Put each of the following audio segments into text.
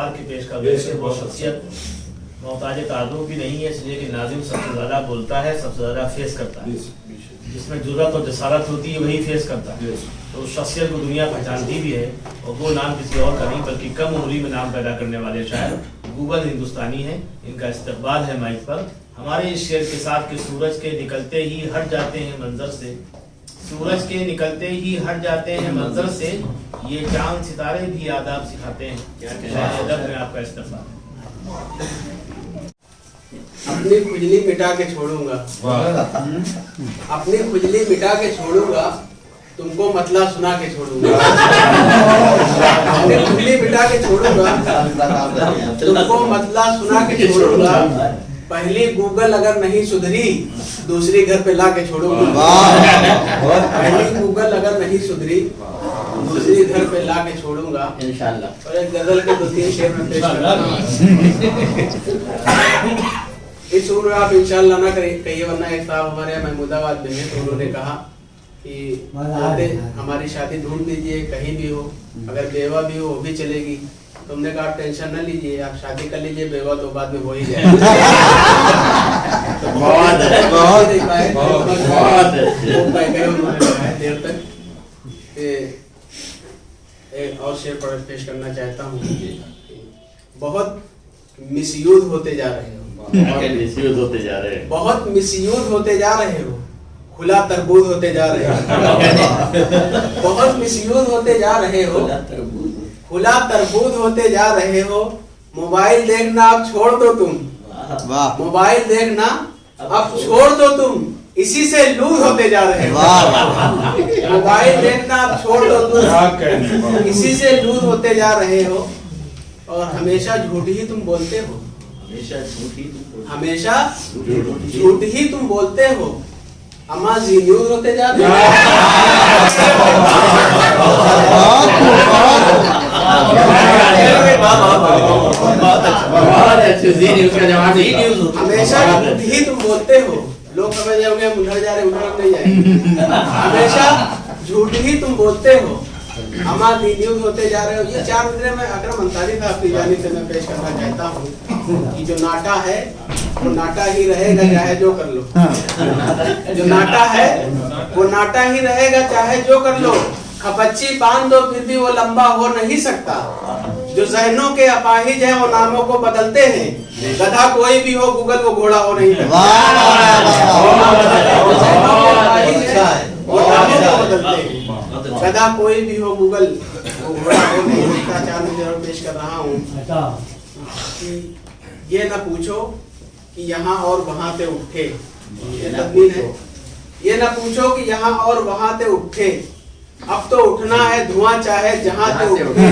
सवाल की पेश कर रहे थे। वो शख्सियत मोहताज ताज़ुब भी नहीं है, इसलिए कि नाज़िम सबसे ज़्यादा बोलता है, सबसे ज़्यादा फेस करता है। जिसमें जुर्रत और जसारत होती है वही फेस करता है। तो उस शख्सियत को दुनिया पहचानती भी है, और वो नाम किसी और का नहीं बल्कि कम उम्री में नाम पैदा करने वाले शायर गूगल हिंदुस्तानी हैं। इनका इस्तकबाल है माइक पर। हमारे इस शेर के साथ कि सूरज के निकलते ही हट जाते हैं मंजर से, सूरज के निकलते ही हट जाते हैं मंजर से, ये चांद सितारे भी आदाब सिखाते हैं। अदब में आपका इस्तकबाल है। अपनी खुजली मिटा के छोड़ूंगा, अपनी खुजली मिटा के छोड़ूंगा, तुमको मतला सुना के छोड़ूंगा। अपनी खुजली मिटा के छोड़ूंगा, तुमको मतला सुना के छोड़ूंगा। पहली गूगल अगर नहीं सुधरी, दूसरी घर पे ला के छोड़ूंगा। पहली गूगल अगर नहीं सुधरी, दूसरी घर पे ला के छोड़ूंगा इंशाल्लाह। और एक गजल के 2-3 शेर में पेश करूंगा। इस उम्र में आप इंशाल्लाह ना कहिए, वरना एक साहब हमारे यहाँ महमूदाबाद में है, तो उन्होंने कहा कि हमारी शादी ढूंढ दीजिए कहीं भी हो, अगर बेवा भी हो वो भी चलेगी। तुमने कहा आप टेंशन ना लीजिए, आप शादी कर लीजिए, बेवा तो बाद में हो ही जाएगा। देर तक एक और शेर पढ़ पेश करना चाहता हूँ। बहुत मिसयूज होते जा रहे हो, मिसयूज होते जा रहे हैं, बहुत मिसयूज होते जा रहे हो, खुला तरबूज होते जा रहे हो। बहुत मिसयूज होते जा रहे हो, खुला तरबूज होते जा रहे हो। मोबाइल देखना अब छोड़ दो तुम, मोबाइल देखना अब छोड़ दो तुम, इसी से लूज होते जा रहे हो। मोबाइल देखना अब छोड़ दो तुम, इसी से लूज होते जा रहे हो। और हमेशा झूठ ही तुम बोलते हो, हमेशा झूठ ही तुम बोलते हो। अम्मा जी न्यूज होते जाते हो। हमेशा झूठ ही तुम बोलते हो। लोग समझ जाओगे हम उधर जा रहे उधर नहीं जाएंगे। हमेशा झूठ ही तुम बोलते हो, अम्मा दी न्यूज होते जा रहे हो। ये 4 नजरें मैं अकरम अंसारी साहब की जानिब से मैं पेश करना चाहता हूँ कि जो नाटा है वो नाटा ही रहेगा, चाहे जो कर लो। जो नाटा है वो नाटा ही रहेगा, चाहे जो कर लो। खपच्ची बांध दो फिर भी वो लंबा हो नहीं सकता। जो जहनों के अपाहिज है वो नामों को बदलते हैं। गधा कोई भी हो गूगल वो घोड़ा हो नहीं सकता। गधा कोई भी हो गूगल वो घोड़ा हो नहीं सकता। 4 नजर पेश कर रहा हूँ कि ये न पूछो कि यहाँ और वहाँ से उठे, ये तदमीन है। ये न पूछो कि यहाँ और वहाँ से उठे, अब तो उठना है धुआं चाहे जहाँ से उठे।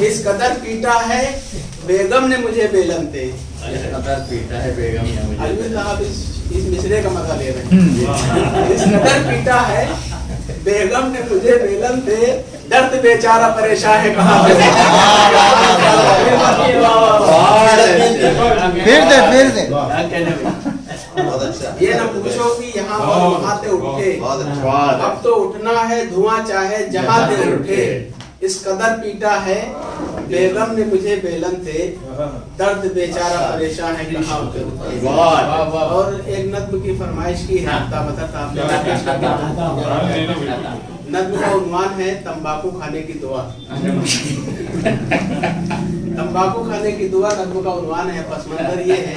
इस कदर पीटा है बेगम ने मुझे बेलन से। कदर पीटा है बेगम ने मुझे। अलवी साहब इस मिसरे का मजा ले रहे हैं। इस कदर पीटा है बेगम ने मुझे बेलन से, दर्द बेचारा परेशान है कहाँ पे। फिर से ये ना पूछो कि यहाँ और वहाँ से उठे, अब तो उठना है धुआं चाहे जहाँ से उठे। इस कदर पीटा है बेगम ने मुझे बेलन से, दर्द बेचारा परेशान है कहाँ पे। और एक नज्म की फरमाइश की है नज्म का उन्वान है तंबाकू खाने की दुआ। तंबाकू खाने की दुआ नज्म का उन्वान है। पस मंजर ये है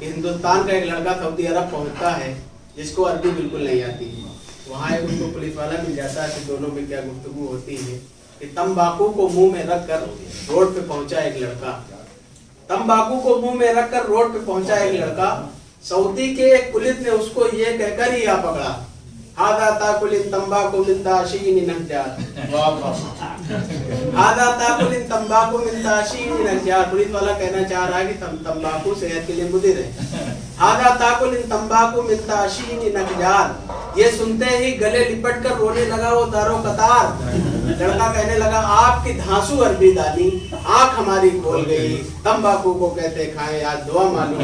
कि हिंदुस्तान का एक लड़का सऊदी अरब पहुंचता है जिसको अरबी बिल्कुल नहीं आती। वहाँ एक उसको पुलिस वाला मिल जाता है कि दोनों में क्या गुफ्तगू होती है कि तंबाकू को मुंह में रखकर रोड पे पहुंचा एक लड़का। तंबाकू को मुंह में रखकर रोड पे पहुंचा एक लड़का। सऊदी के एक पुलिस ने उसको ये कहकर ही आ पकड़ा, हादा ताकुलिन तंबाकू मिन ताशीन नहजार। हादा ताकुलिन तंबाकू मिन ताशीन नहजार। पुलिस वाला कहना चाह रहा है कि तंबाकू सेहत के लिए मुदिर है। हादा ताकुलिन तंबाकू मिन ताशीन नहजार। ये सुनते ही गले लिपट कर रोने लगा वो दारो कतार। लड़का कहने लगा आपकी धांसू अरबी दानी आंख हमारी खोल गई। तंबाकू को कहते खाएं आज दुआ मालूम।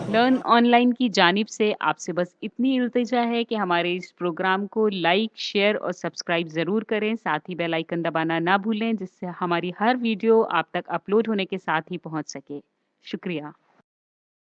लर्न ऑनलाइन की जानिब से आपसे बस इतनी इल्तिजा है कि हमारे इस प्रोग्राम को लाइक, शेयर और सब्सक्राइब ज़रूर करें। साथ ही बेल आइकन दबाना ना भूलें, जिससे हमारी हर वीडियो आप तक अपलोड होने के साथ ही पहुंच सके। शुक्रिया।